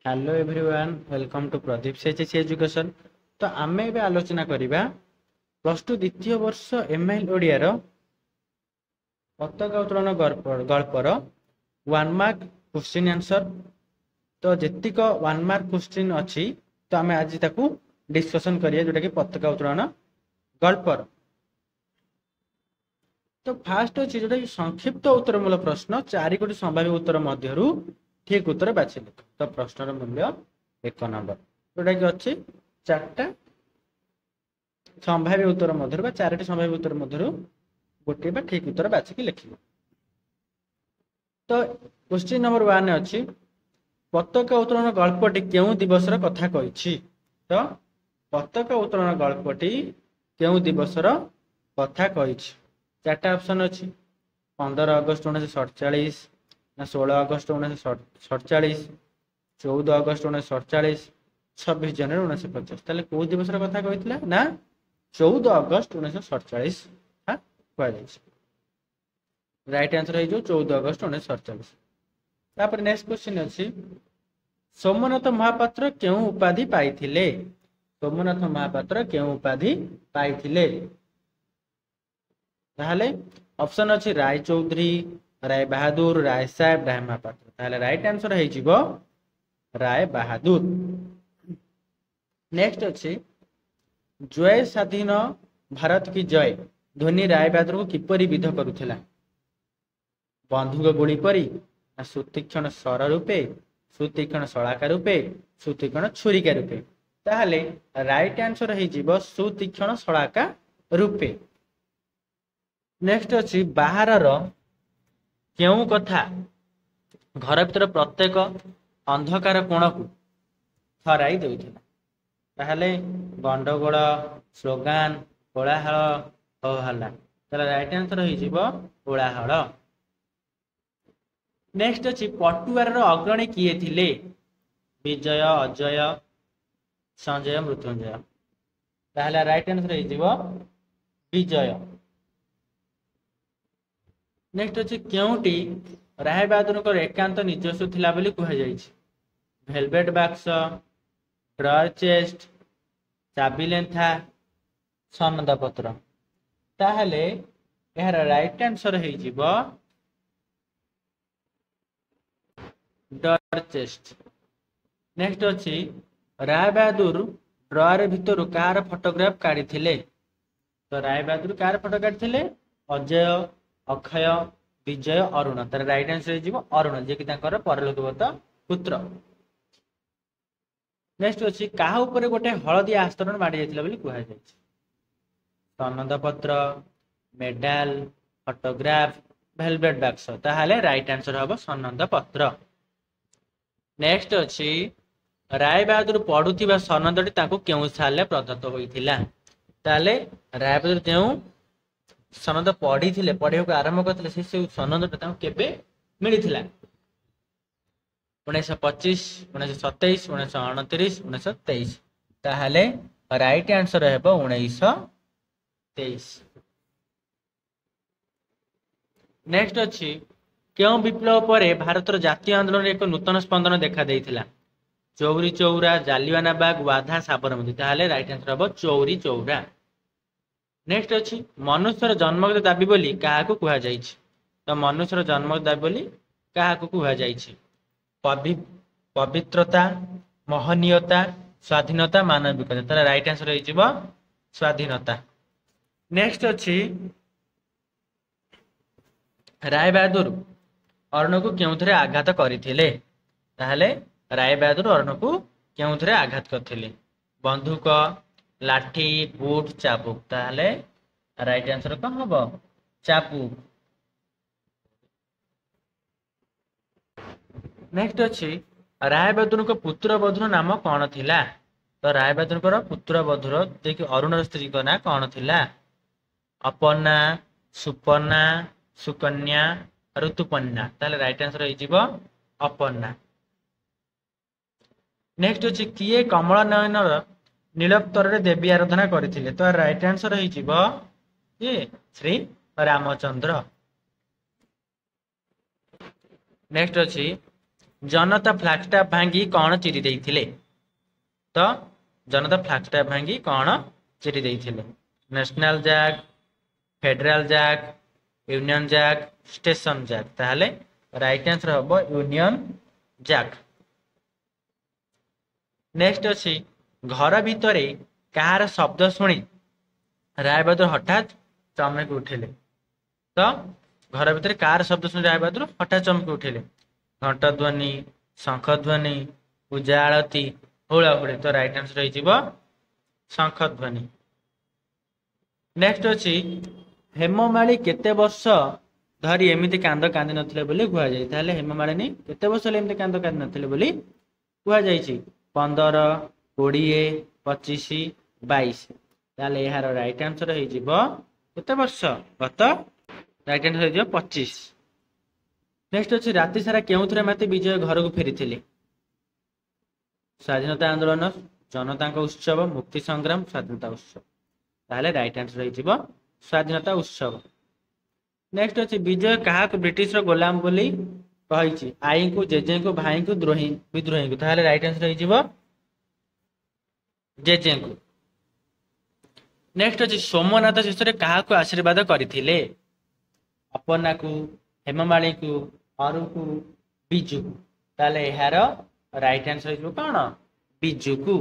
Hello everyone welcome to Pradeep CHS education. तो आमे एबे आलोचना करिबा प्लस टू द्वितीय वर्ष एमआईएल ओडिया रो पताका उत्तोलन गल्पर 1 मार्क क्वेश्चन आंसर। तो जेतिक 1 मार्क क्वेश्चन अछि तो आमे आज ताकू डिस्कशन करिया जोटा कि पताका उत्तोलन गल्पर। तो फास्ट अछि जोटा कि संक्षिप्त उत्तरमूलक प्रश्न 4 गोटी संभाव्य उत्तर मध्यरु ठीक उत्तर बाछि लिख। तो प्रश्नर मूल्य 1 नंबर जोटा कि अच्छी 4टा संभाव्य उत्तर मध्यरु बा 4टी संभाव्य उत्तर मध्यरु गोटे बा ठीक उत्तर बाछिकी लिखिबो। तो क्वेश्चन नंबर 1 अछि पताका उत्तोलन गल्पटी केउ दिवसर कथा कहिछि। तो पताका उत्तोलन गल्पटी केउ दिवसर कथा कहिछि। 4टा ऑप्शन अछि 15 अगस्त 1947 ना 16 अगस्त 1947 14 अगस्त 1947 26 जनवरी 1950। ताले को दिवस कथा कहितला ना 14 अगस्त 1947 हां कह जाइछ। राइट आंसर है जो 14 अगस्त 1947। तापर नेक्स्ट क्वेश्चन अछि सोमनाथ महापात्र केउ उपाधि पाइथिले। सोमनाथ महापात्र केउ उपाधि पाइथिले। ताहले ऑप्शन अछि राय चौधरी, राय बहादुर, राय साहेब, राय महापात्र। ताहले राइट आंसर है जीवो राय बहादुर। नेक्स्ट अछि जय स्वाधीन भारत की जय ध्वनि राय बहादुर को किपरि विध करुथिला। बंधुक गुली परी, सुतीक्षण स्वर रूपे, सुतीक्षण सलाका रूपे, सुतीक्षण छुरिका रूपे। ताहले राइट आंसर है जीवो सुतीक्षण सलाका रूपे। नेक्स्ट अछि बाहर रो केउ कथा घर भीतर प्रत्येक अंधकार कोण को थराई देउथिला। ताहले गंडगोल, स्लोगान, कोलाहल, होहल्ला। ताहले राइट आंसर होई जीवो कोलाहल। नेक्स्ट अछि पटुआर रो अग्रणी किए थिले। विजय, अजय, संजय, मृत्युंजय। ताहले राइट आंसर होई जीवो विजय। नेक्स्ट अछि केउटी राय बहादुर को एकांत निजस्व थिला बोली कह जाइछि। वेलवेट बॉक्स, ड्रॉयर चेस्ट, चाबी लेंथा, सनद पत्र। ताहले एहर राइट आंसर है जीवो ड्रॉयर चेस्ट। नेक्स्ट अछि राय बहादुर ड्रॉयर भितर कार फोटोग्राफ काढी थिले। तो राय बहादुर कार फोटो काढी थिले अजय, अक्षय, विजय, अरुण। तार राइट आंसर है जीवो अरुण जे कि तांकर परलोकगत पुत्र। नेक्स्ट अछि काहा ऊपर गोटे हळदी आस्तरण माडी जायतिला बोली कहै जायछि। सनद पत्र, मेडल, फोटोग्राफ, वेलवेट बॉक्स। ताहाले राइट आंसर हबो सनद पत्र। नेक्स्ट अछि राय बहादुर पढुथिबा सनदटी ताकू केउ साले प्रदत्त होइथिला। ताले राय बहादुर जेउ सनद पढ़ी थिले पढ़ियो को आरंभ करथिले से सनद ताकू केबे मिलिथिला। 1925, 1927, 1929, 1923। ताहले राइट आंसर हेबो 1923। नेक्स्ट अछि केउ विप्लव परे भारतर जातीय आंदोलन एक नूतन स्पंदन देखा देइथिला। चौरी चौरा, जालियाना बाग, वाधा, साबरमती। ताहले राइट आंसर हेबो चौरी चौरा। नेक्स्ट अछि मनुष्यर जन्मगत दाबी बोली काहाकू कुहा जाइछि। तो मनुष्यर जन्मगत दाबी बोली काहाकू कुहा जाइछि। पवित्रता, महनीयता, स्वाधीनता, मानविकता। तार राइट आंसर है जीवो स्वाधीनता। नेक्स्ट अछि राय बहादुर अरुण को केउथरे आघात करिथिले। ताहले राय बहादुर अरुण को केउथरे आघात करथिले। बंदूक, लाठी, बूट, चाबुक। ताहले राइट आंसर कोन हबो चाबुक। नेक्स्ट अछि राय बहादुर को पुत्र बधुर नाम कोन थिला। तो राय बहादुर को पुत्र बधुर जे कि अरुण स्त्री को ना कोन थिला। अपना, सुपना, सुकन्या, ऋतुपन्ना। ताले राइट आंसर है जीवो अपना। नेक्स्ट अछि किए कमला नयनर नीलोत्तर रे देवी आराधना करथिले। तो राइट आंसर है जीवो ये श्री रामचंद्र। नेक्स्ट अछि जनता फ्लागस्टाफ भांगी कौन चिरी देइथिले तो जनता फ्लागस्टाफ भांगी कौन चिरी देइथिले national jack federal jack Union Jack station jack ताहले राइट आंसर हबो यूनियन जैक। नेक्स्ट अछि घर भितरे कहार शब्द शुणी राय बहादुर हठात चमक उठिले तो घर भितर कार शब्द शुणी राय बहादुर हठात चमक उठिले घंट ध्वनि शंख ध्वनि पूजा आरती हुड़ाहुड़ी तो राइट आंसर हो शंख ध्वनि। नेक्स्ट अछि हेममाली केते वर्ष धरी एमिति कांद कांदी नथिले बोली कुआ जाय ताले हेममालिनी केते वर्ष एमिति कांद कांदी नथिले बोली कुआ जायछि 15 20 25 22 ताले यार राइट आंसर हो केते वर्ष गत राइट आंसर हो 25। नेक्स्ट अछि राति सारा केउथरे माते विजय घर को फेरिथिले स्वाधीनता आंदोलन जनता उत्सव मुक्ति संग्राम स्वाधीनता उत्सव ताले राइट आंसर हो स्वाधीनता उत्सव। नेक्स्ट अछि विजय कहा ब्रिटिश रो गोलाम बोली कहिछि आई को जेजे को भाई को द्रोही विद्रोही को ताले राइट आंसर हो जेजे को। नेक्स्ट अछि सोमनाथ शेषरे कहा को आशीर्वाद करथिले अपना को हेममाली को अरु को बिजु को ताले यार राइट आंसर हो कौन बिजु को।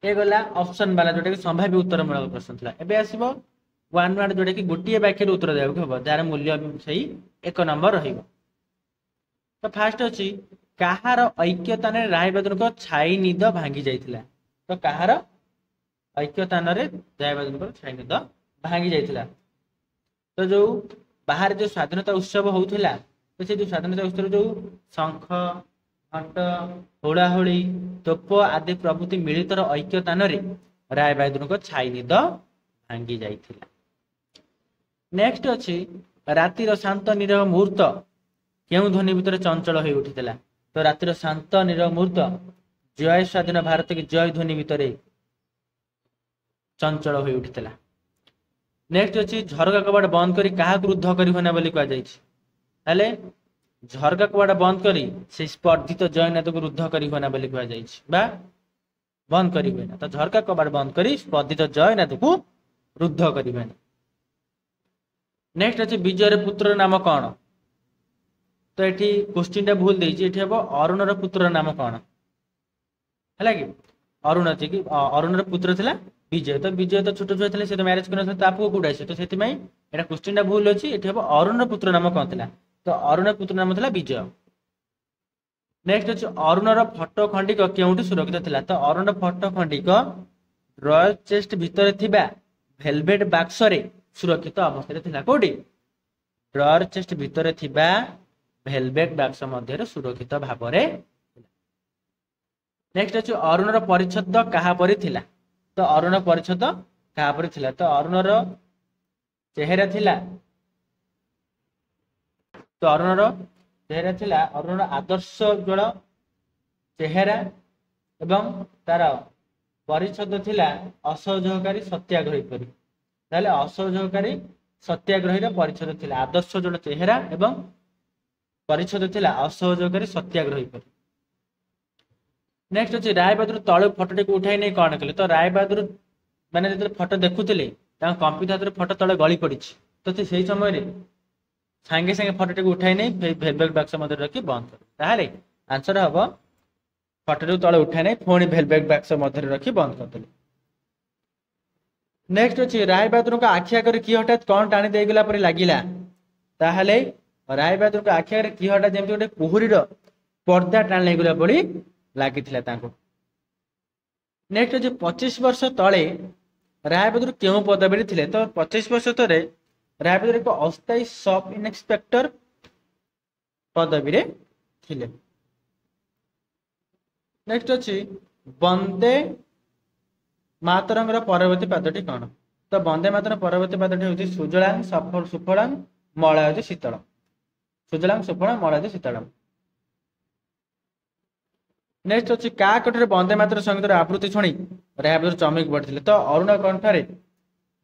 ए गला ऑप्शन वाला जोटा कि संभाव्य उत्तर मूलक प्रश्न था एबे आसीबो वन वर्ड जोटा कि गोटिए वाक्य उत्तर देबाक हबो जार मूल्य सही 1 नंबर रहिबो। तो फास्ट अछि कहार ऐक्यता ने राय बहादुर को छाई निद भांगी जाइथिला तो कहार ऐक्यता रे राय बहादुर को छाई निद भांगी जाइथिला तो जो बाहर जो स्वाधीनता उत्सव होउथिला तो से जो स्वाधीनता उत्सव जो शंख घंट हुड़ाहुड़ी तोप आदि प्रभृति मिलित ऐक्यता रे राय बहादुर को छाई निद भांगी जाइथिला। नेक्स्ट अछि रातिर शांत निरह मुहूर्त केउ ध्वनि भितर चंचल होई उठितला तो रातिर शांत निरह मुहूर्त जय स्वाधीन भारत की जय ध्वनि भितर चंचल होई उठितला। नेक्स्ट अछि झरका कबाड़ बंद करी कहा क्रुद्ध करी होना बोली कहा जायछि ताले झरका कबाड़ बंद करी से स्पर्धित जयनाथ को रुद्ध करी होना बोली कहा जायछि बा बंद करी होना तो झरका कबाड़ बंद करी स्पर्धित जयनाथ को रुद्ध करी होना। नेक्स्ट अछि विजय पुत्र नाम कौन तो एठी क्वेश्चन टा भूल देछि एठी हबो अरुण र पुत्र नाम कौन हला कि अरुण अछि कि अरुण र पुत्र थिला विजय तो विजय तो छोट छोट थिले से तो मैरिज करन तापको कोडा से तो सेति मै एटा क्वेश्चन टा भूल अछि एठी हबो अरुण र पुत्र नाम कौन थिला तो अरुण र पुत्र नाम थिला विजय। नेक्स्ट अछि अरुण र फोटो खंडिक केउठी सुरक्षित थिला तो अरुण र फोटो खंडिक रॉयल चेस्ट भितर थिबा वेलवेट बाक्स रे सुरक्षित अवस्था थिला कोडी ड्रॉयर चेस्ट भितर थिबा वेलवेट बाक्स मध्य सुरक्षित भाव रे। नेक्स्ट अछि अरुण र परिच्छद कहा परि थिला तो अरुण परिच्छद कहा परि थिला तो अरुण र चेहरा थिला तो अरुण र चेहरा थिला अरुण र आदर्श जोड़ चेहरा एवं तार परिच्छद थिला असहयोगकारी सत्याग्रही परि ताले असहयोगकारी सत्याग्रही र परिच्छद थिला आदर्श जोड़ चेहरा एवं परिच्छद थिला असहयोगकारी सत्याग्रही परि। नेक्स्ट अछि राय बहादुर तळे फोटो को उठाई नै कोन कले तो राय बहादुर माने जते फोटो देखुथिले ता कंप्यूटर फोटो तळे गली पडिछि तो से समय रे संगे संगे फोटो को उठाई नै वेलवेट बॉक्स मध्ये रखी बंद कर ताले आंसर हबो फोटो को तळे उठाई नै फोनी वेलवेट बॉक्स मध्ये रखी बंद कर देले। नेक्स्ट अछि राय बहादुर को आखिया कर की हटात कोन टाणी देई गेला परि लागिला ताहले राय बहादुर को आखिया कर की हटात जेमति ओटे कुहुरी रो पर्दा टाणी नै गेला परि लागिथिला तांको। नेक्स्ट अछि 25 वर्ष तळे राय बहादुर केउ पदवी थिले तो 25 वर्ष तळे राय बहादुर को अस्थायी सब इंस्पेक्टर पदवी रे थिले। नेक्स्ट अछि वंदे मातरम रो परवर्ती पदटी कोन तो वंदे मातरम परवर्ती पदटी होछि सुजलां सफल सुफलां मलयज शीतलम सुजलां सुफलां मलयज शीतलम। नेक्स्ट अछि का कठरे वंदे मातरम संगीत आवृत्ति सुनी राय बहादुर चमक पड़थिले तो अरुण कंठरे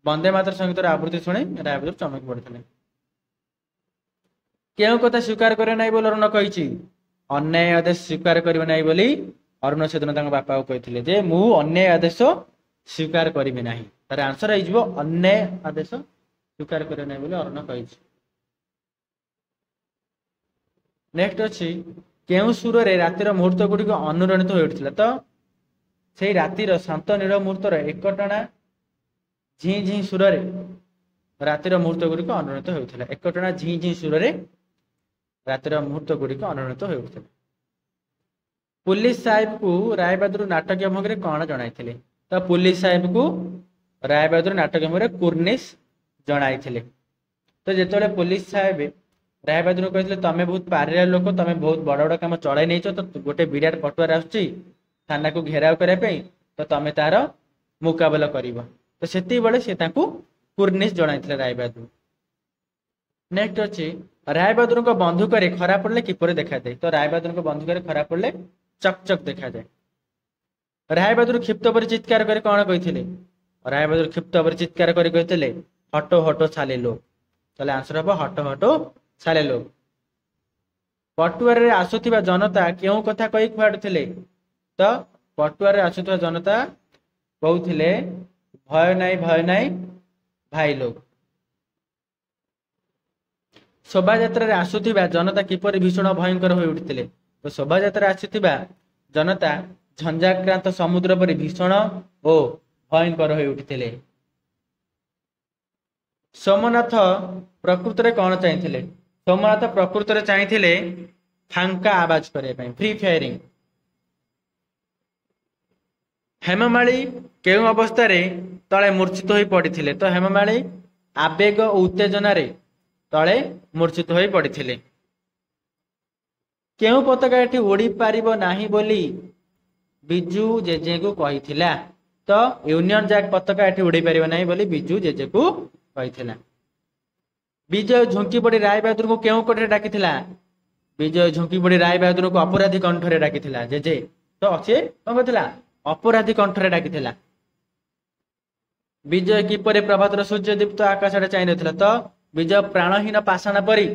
वंदे मातरम संगीत आवृत्ति सुनी राय बहादुर चमक पड़थिले। କେଉଁ କଥା ସ୍ୱୀକାର କରିବେ ନାହିଁ ବୋଲି ଅରୁଣ କହିଛି? ଅନ୍ୟାୟ ଆଦେଶ ସ୍ୱୀକାର କରିବେ ନାହିଁ ବୋଲି ଅରୁଣ ସେଦିନ ତାଙ୍କ ବାପାକୁ କହିଥିଲେ ଯେ ମୁଁ ଅନ୍ୟାୟ ଆଦେଶ ସ୍ୱୀକାର କରିବି ନାହିଁ। ତାର ଆନ୍ସର ହେଇଯିବ ଅନ୍ୟାୟ ଆଦେଶ ସ୍ୱୀକାର କରିବେ ନାହିଁ ବୋଲି ଅରୁଣ କହିଛି। ନେକ୍ସଟ ଅଛି କେଉଁ ସୁରରେ ରାତିର ମୁହୂର୍ତ୍ତ ଗୁଡ଼ିକ ଅନୁରଣିତ ହୋଇ ଉଠିଥିଲା? ତ ସେଇ ରାତିର ଶାନ୍ତ ନୀଳ ମୁହୂର୍ତ୍ତର ଏକଟଣା ଝି ଝି ସୁରରେ ରାତିର ମୁହୂର୍ତ୍ତ ଗୁଡ଼ିକ ଅନୁରଣିତ ହେଉଥିଲା। ଏକଟଣା ଝି ଝି ସୁରରେ ରାତିର ମୁହୂର୍ତ୍ତ ଗୁଡ଼ିକ ଅନୁରଣିତ ହୋଇ ଉଠିଥିଲା। ପୁଲିସ ସାହେବକୁ ରାୟବାହାଦୁର ନାଟକୀୟ ଭଙ୍ଗୀରେ କଣ ଜଣାଇଥିଲେ? ତ ପୁଲିସ ସାହେବକୁ ରାୟବାହାଦୁର ନାଟକୀୟ ଭଙ୍ଗୀରେ କୁର୍ନିଶ ଜଣାଇଥିଲେ। ତ ଯେତେବେଳେ ପୁଲିସ ସାହେବ ରାୟବାହାଦୁର କହିଥିଲେ ତମେ ବହୁତ ପାରିଲା ଲୋକ, ତମେ ବହୁତ ବଡ ବଡ କାମ ଚଳାଇ ନେଇଛ, ତ ଗୋଟେ ବିରାଟ ପଟୁଆର ଆସୁଛି ଥାନାକୁ ଘେରାଉ କରିବା ପାଇଁ, ତ ତମେ ତାର ମୁକାବିଲା କରିବ। ତ ସେତିକିବେଳେ ସେ ତାଙ୍କୁ କୁର୍ନିଶ ଜଣାଇଥିଲେ ରାୟବାହାଦୁର। ନେକ୍ସଟ ଅଛି ରାୟବାହାଦୁରଙ୍କ ବନ୍ଧୁକରେ ଖରା ପଡ଼ିଲେ କିପରି ଦେଖାଯାଏ? ତ ରାୟବାହାଦୁରଙ୍କ ବନ୍ଧୁକରେ ଖରା ପଡ଼ିଲେ ଚକ୍ ଚକ୍ ଦେଖାଯାଏ। ରାୟବାହାଦୁର କ୍ଷିପ୍ତ ପରି ଚିତ୍କାର କରି କଣ କହିଥିଲେ? ରାୟବାହାଦୁର କ୍ଷିପ୍ତ ପରି ଚିତ୍କାର କରି କହିଥିଲେ ହଟୋ ହଟୋ ଛାଲେ ଲୋକ। ତାହେଲେ ଆନ୍ସର ହବ ହଟୋ ହଟୋ ଛାଲେ ଲୋକ। ପଟୁଆରରେ ଆସୁଥିବା ଜନତା କେଉଁ କଥା କହି ଖୁଆଡୁଥିଲେ? ତ ପଟୁଆରରେ ଆସୁଥିବା ଜନତା କହୁଥିଲେ ଭୟ ନାହିଁ ଭାଇ ଲୋକ। ଶୋଭାଯାତ୍ରାରେ ଆସୁଥିବା ଜନତା କିପରି ଭୀଷଣ ଭୟଙ୍କର ହୋଇ ଉଠିଥିଲେ? ତ ଶୋଭାଯାତ୍ରାରେ ଆସୁଥିବା ଜନତା ଝଞ୍ଜାକ୍ରାନ୍ତ ସମୁଦ୍ର ପରି ଭୀଷଣ ଓ ଭୟଙ୍କର ହୋଇ ଉଠିଥିଲେ। ସୋମନାଥ ପ୍ରକୃତରେ କଣ ଚାହିଁଥିଲେ? ସୋମନାଥ ପ୍ରକୃତରେ ଚାହିଁଥିଲେ ଫାଙ୍କା ଆବାଜ କରିବା ପାଇଁ, ଫ୍ରି ଫାୟାରିଂ। ହେମମାଳୀ କେଉଁ ଅବସ୍ଥାରେ ତଳେ ମୂର୍ଚ୍ଛିତ ହୋଇ ପଡ଼ିଥିଲେ? ତ ହେମମାଳୀ ଆବେଗ ଓ ଉତ୍ତେଜନାରେ ତଳେ ମୂର୍ଚ୍ଛିତ ହୋଇ ପଡ଼ିଥିଲେ। କେଉଁ ପତାକା ଏଠି ଉଡ଼ି ପାରିବ ନାହିଁ ବୋଲି ବିଜୁ ଜେଜେଙ୍କୁ କହିଥିଲା? ତ ୟୁନିୟନ ଜ୍ୟାକ୍ ପତାକା ଏଠି ଉଡ଼ି ପାରିବ ନାହିଁ ବୋଲି ବିଜୁ ଜେଜେକୁ କହିଥିଲା। ବିଜୟ ଝୁଙ୍କି ପଡ଼ି ରାୟବାହାଦୁରଙ୍କୁ କେଉଁ କୋଠରେ ଡାକିଥିଲା? ବିଜୟ ଝୁଙ୍କି ପଡ଼ି ରାୟବାହାଦୁରଙ୍କୁ ଅପରାଧୀ କଣ୍ଠରେ ଡାକିଥିଲା। ଜେଜେ ତ ଅଛି କଣ କହିଥିଲା? ଅପରାଧୀ କଣ୍ଠରେ ଡାକିଥିଲା। ବିଜୟ କିପରି ପ୍ରଭାତର ସୂର୍ଯ୍ୟଦୀପ୍ତ ଆକାଶ ଆଡ଼େ ଚାହିଁ ରହିଥିଲା? ତ ବିଜୟ ପ୍ରାଣହୀନ ପାଷାଣ ପରି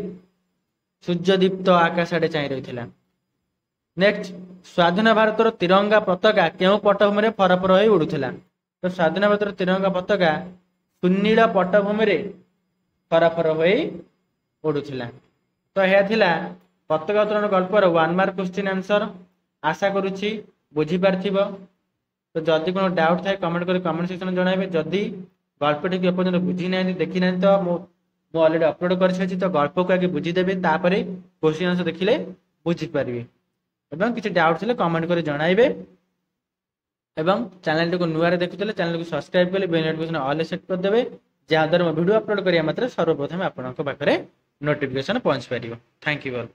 ସୂର୍ଯ୍ୟଦୀପ୍ତ ଆକାଶ ଆଡ଼େ ଚାହିଁ ରହିଥିଲା। ନେକ୍ସଟ ସ୍ୱାଧୀନ ଭାରତର ତିରଙ୍ଗା ପତାକା କେଉଁ ପଟଭୂମିରେ ଫରଫର ହୋଇ ଉଡୁଥିଲା? ତ ସ୍ୱାଧୀନ ଭାରତର ତିରଙ୍ଗା ପତାକା ସୁନୀଳ ପଟଭୂମିରେ ଫରଫର ହୋଇ ଉଡୁଥିଲା। ତ ଏହା ଥିଲା ପତାକା ଉତ୍ତୋଳନ ଗଳ୍ପର 1 ମାର୍କ କ୍ୱେଶ୍ଚିନ୍ ଆନ୍ସର। ଆଶା କରୁଛି ବୁଝିପାରିଥିବ। ତ ଯଦି কোনো ଡାଉଟ୍ ଥାଏ କମେଣ୍ଟ କରି କମେଣ୍ଟ ସେକ୍ସନ ଜଣାଇବେ। ଯଦି ଗଳ୍ପଟିକୁ ଏପର୍ଯ୍ୟନ୍ତ ବୁଝି ନାହାନ୍ତି ଦେଖି ନାହାନ୍ତି ତ ମୁଁ ଅଲରେଡି ଅପଲୋଡ କରିସାରିଛି, ତ ଗଳ୍ପକୁ ଆଗେ ବୁଝିଦେବେ ତାପରେ କ୍ୱେଶ୍ଚିନ୍ ଆନ୍ସର ଦେଖିଲେ ବୁଝିପାରିବେ। ଏବଂ କିଛି ଡାଉଟ୍ ଥିଲେ କମେଣ୍ଟ କରି ଜଣାଇବେ। ଏବଂ ଚ୍ୟାନେଲଟିକୁ ନୂଆରେ ଦେଖୁଥିଲେ ଚ୍ୟାନେଲକୁ ସବସ୍କ୍ରାଇବ କରି ବେଲ୍ ନୋଟିଫିକେସନ ଅଲ୍ ସେଟ୍ କରିଦେବେ, ଯାହାଦ୍ୱାରା ମୁଁ ଭିଡ଼ିଓ ଅପଲୋଡ କରିବା ମାତ୍ରେ ସର୍ବପ୍ରଥମେ ଆପଣଙ୍କ ପାଖରେ ନୋଟିଫିକେସନ ପହଞ୍ଚି ପାରିବ। Thank you all.